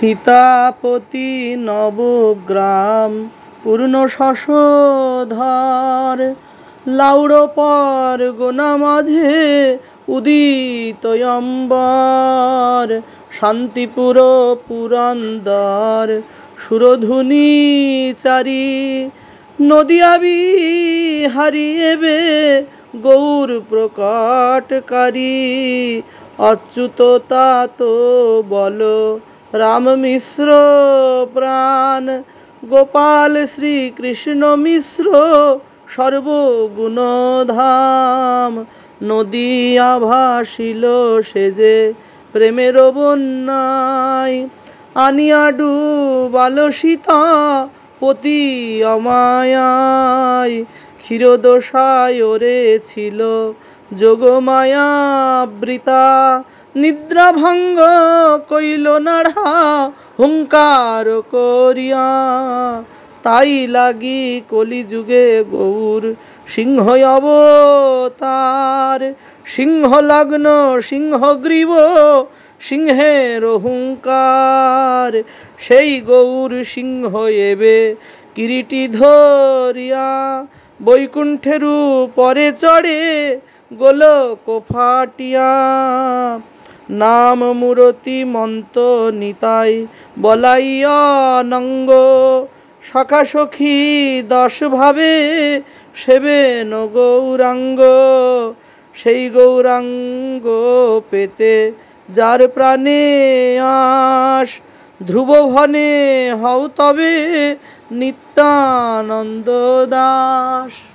সীতাপতি নবগ্রাম পূর্ণ শশধর লাউড় পরগনা মাঝে উদিত অম্বর শান্তিপুর পুরন্দর সুরধুনী চারি নদিয়া বিহারী এবে গৌর প্রকটকারী অচ্যুত তাত বল রাম মিশ্র প্রাণ গোপাল শ্রীকৃষ্ণ মিশ্র সর্বগুণধাম নদিয়া ভাসিল সেজে প্রেমের বন্যায় আনিয়া ডুবাল সীতা পতি অমায়ায় ক্ষীরদশায় ওরে ছিল যোগমায়াবৃতা নিদ্রা ভঙ্গ কইল নাড়া হুঙ্কার করিয়া তাই লাগি কলিযুগে গৌর সিংহ অবতার সিংহ লগ্ন সিংহগ্রীব সিংহের হুঙ্কার সেই গৌর সিংহ এবে কিরীটি ধরিয়া বৈকুণ্ঠের উপরে চড়ে গোলক ফাটিয়া নাম মূরতি মন্ত নিতাই বলাইয়া নঙ্গ সখা সখী 10 ভাবে সেবেন গৌরাঙ্গ সেই গৌরাঙ্গ পেতে যার প্রাণে আস ধ্রুবভনে হও তবে নিত্যানন্দ দাস।